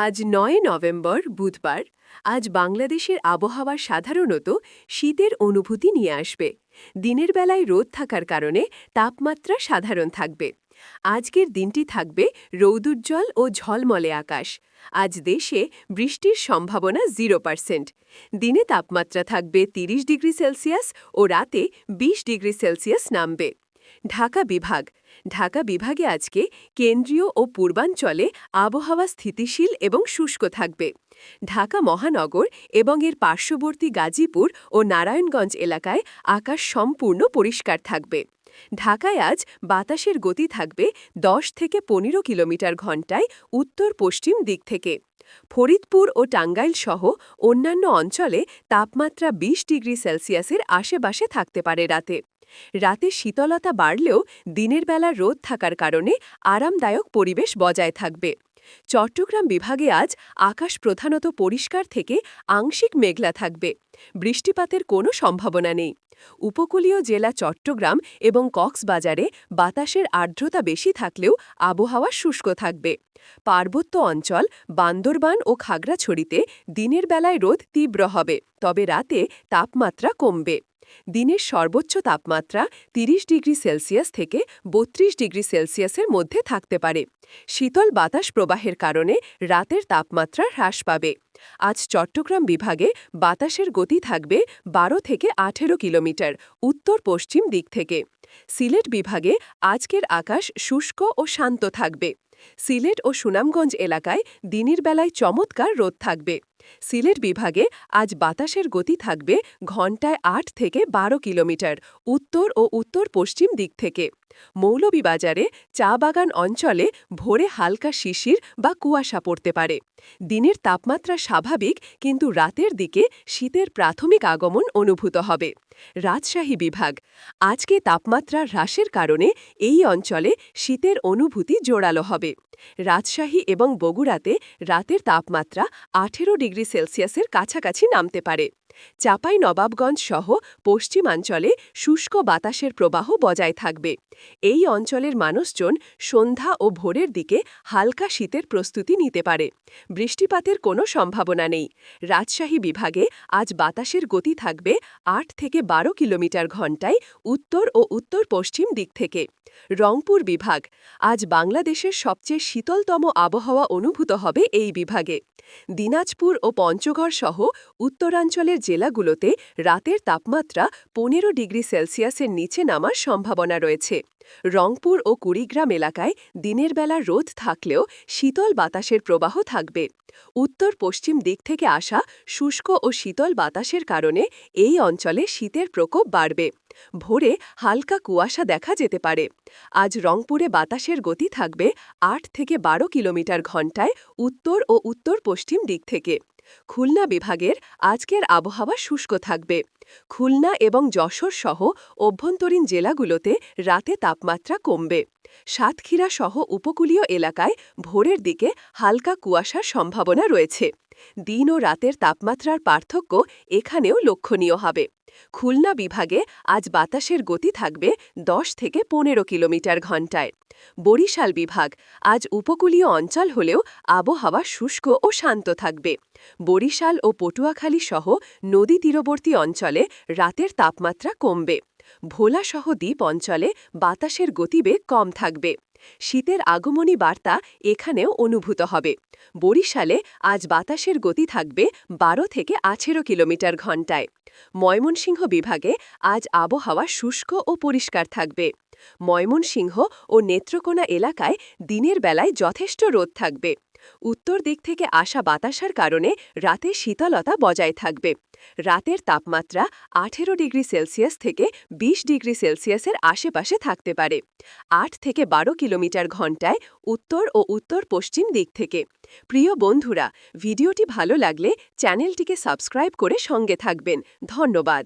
আজ ৯ নভেম্বর বুধবার। আজ বাংলাদেশের আবহাওয়া সাধারণত শীতের অনুভূতি নিয়ে আসবে। দিনের বেলায় রোদ থাকার কারণে তাপমাত্রা সাধারণ থাকবে। আজকের দিনটি থাকবে রৌদ্রোজ্জ্বল ও ঝলমলে আকাশ। আজ দেশে বৃষ্টির সম্ভাবনা 0%। দিনে তাপমাত্রা থাকবে ৩০ ডিগ্রি সেলসিয়াস ও রাতে ২০ ডিগ্রি সেলসিয়াস নামবে। ঢাকা বিভাগে আজকে কেন্দ্রীয় ও পূর্বাঞ্চলে আবহাওয়া স্থিতিশীল এবং শুষ্ক থাকবে। ঢাকা মহানগর এবং এর পার্শ্ববর্তী গাজীপুর ও নারায়ণগঞ্জ এলাকায় আকাশ সম্পূর্ণ পরিষ্কার থাকবে। ঢাকায় আজ বাতাসের গতি থাকবে ১০ থেকে ১৫ কিলোমিটার ঘণ্টায় উত্তর পশ্চিম দিক থেকে। ফরিদপুর ও টাঙ্গাইল সহ অন্যান্য অঞ্চলে তাপমাত্রা ২০ ডিগ্রি সেলসিয়াসের আশেপাশে থাকতে পারে রাতে শীতলতা বাড়লেও দিনের বেলা রোদ থাকার কারণে আরামদায়ক পরিবেশ বজায় থাকবে। চট্টগ্রাম বিভাগে আজ আকাশ প্রধানত পরিষ্কার থেকে আংশিক মেঘলা থাকবে। বৃষ্টিপাতের কোনো সম্ভাবনা নেই। উপকূলীয় জেলা চট্টগ্রাম এবং কক্সবাজারে বাতাসের আর্দ্রতা বেশি থাকলেও আবহাওয়া শুষ্ক থাকবে। পার্বত্য অঞ্চল বান্দরবান ও খাগড়াছড়িতে দিনের বেলায় রোদ তীব্র হবে, তবে রাতে তাপমাত্রা কমবে। দিনের সর্বোচ্চ তাপমাত্রা ৩০ ডিগ্রি সেলসিয়াস থেকে ৩২ ডিগ্রি সেলসিয়াসের মধ্যে থাকতে পারে। শীতল বাতাস প্রবাহের কারণে রাতের তাপমাত্রা হ্রাস পাবে। আজ চট্টগ্রাম বিভাগে বাতাসের গতি থাকবে ১২ থেকে ১৮ কিলোমিটার উত্তর পশ্চিম দিক থেকে। সিলেট বিভাগে আজকের আকাশ শুষ্ক ও শান্ত থাকবে। সিলেট ও সুনামগঞ্জ এলাকায় দিনের বেলায় চমৎকার রোদ থাকবে। সিলেট বিভাগে আজ বাতাসের গতি থাকবে ঘণ্টায় ৮ থেকে ১২ কিলোমিটার উত্তর ও উত্তর পশ্চিম দিক থেকে। মৌলভীবাজারে চা বাগান অঞ্চলে ভোরে হালকা শিশির বা কুয়াশা পড়তে পারে। দিনের তাপমাত্রা স্বাভাবিক, কিন্তু রাতের দিকে শীতের প্রাথমিক আগমন অনুভূত হবে। রাজশাহী বিভাগ আজকে তাপমাত্রা হ্রাসের কারণে এই অঞ্চলে শীতের অনুভূতি জোরালো হবে। রাজশাহী এবং বগুড়াতে রাতের তাপমাত্রা ১৮ ডিগ্রি সেলসিয়াসের কাছাকাছি নামতে পারে। চাঁপাইনবাবগঞ্জ সহ পশ্চিমাঞ্চলে শুষ্ক বাতাসের প্রবাহ বজায় থাকবে। এই অঞ্চলের মানুষজন সন্ধ্যা ও ভোরের দিকে হালকা শীতের প্রস্তুতি নিতে পারে। বৃষ্টিপাতের কোনো সম্ভাবনা নেই। রাজশাহী বিভাগে আজ বাতাসের গতি থাকবে ৮ থেকে ১২ কিলোমিটার ঘণ্টায় উত্তর ও উত্তর পশ্চিম দিক থেকে। রংপুর বিভাগ আজ বাংলাদেশের সবচেয়ে শীতলতম আবহাওয়া অনুভূত হবে এই বিভাগে। দিনাজপুর ও পঞ্চগড় সহ উত্তরাঞ্চলের জেলাগুলোতে রাতের তাপমাত্রা ১৫ ডিগ্রি সেলসিয়াসের নিচে নামার সম্ভাবনা রয়েছে। রংপুর ও কুড়িগ্রাম এলাকায় দিনের বেলা রোদ থাকলেও শীতল বাতাসের প্রবাহ থাকবে। উত্তর পশ্চিম দিক থেকে আসা শুষ্ক ও শীতল বাতাসের কারণে এই অঞ্চলে শীতের প্রকোপ বাড়বে। ভোরে হালকা কুয়াশা দেখা যেতে পারে। আজ রংপুরে বাতাসের গতি থাকবে ৮ থেকে ১২ কিলোমিটার ঘণ্টায় উত্তর ও উত্তর পশ্চিম দিক থেকে। খুলনা বিভাগের আজকের আবহাওয়া শুষ্ক থাকবে। খুলনা এবং যশোর সহ অভ্যন্তরীণ জেলাগুলোতে রাতে তাপমাত্রা কমবে। সাতক্ষীরা সহ উপকূলীয় এলাকায় ভোরের দিকে হালকা কুয়াশার সম্ভাবনা রয়েছে। দিন ও রাতের তাপমাত্রার পার্থক্য এখানেও লক্ষণীয় হবে। খুলনা বিভাগে আজ বাতাসের গতি থাকবে ১০ থেকে ১৫ কিলোমিটার ঘণ্টায়। বরিশাল বিভাগ আজ উপকূলীয় অঞ্চল হলেও আবহাওয়া শুষ্ক ও শান্ত থাকবে। বরিশাল ও পটুয়াখালী সহ নদী তীরবর্তী অঞ্চলে রাতের তাপমাত্রা কমবে। ভোলা সহ দ্বীপ অঞ্চলে বাতাসের গতিবেগ কম থাকবে। শীতের আগমনী বার্তা এখানেও অনুভূত হবে। বরিশালে আজ বাতাসের গতি থাকবে ১২ থেকে ১৮ কিলোমিটার ঘণ্টায়। ময়মনসিংহ বিভাগে আজ আবহাওয়া শুষ্ক ও পরিষ্কার থাকবে। ময়মনসিংহ ও নেত্রকোনা এলাকায় দিনের বেলায় যথেষ্ট রোদ থাকবে। উত্তর দিক থেকে আসা বাতাসের কারণে রাতে শীতলতা বজায় থাকবে। রাতের তাপমাত্রা ১৮ ডিগ্রি সেলসিয়াস থেকে ২০ ডিগ্রি সেলসিয়াসের আশেপাশে থাকতে পারে। ৮ থেকে ১২ কিলোমিটার ঘণ্টায় উত্তর ও উত্তর পশ্চিম দিক থেকে। প্রিয় বন্ধুরা, ভিডিওটি ভালো লাগলে চ্যানেলটিকে সাবস্ক্রাইব করে সঙ্গে থাকবেন। ধন্যবাদ।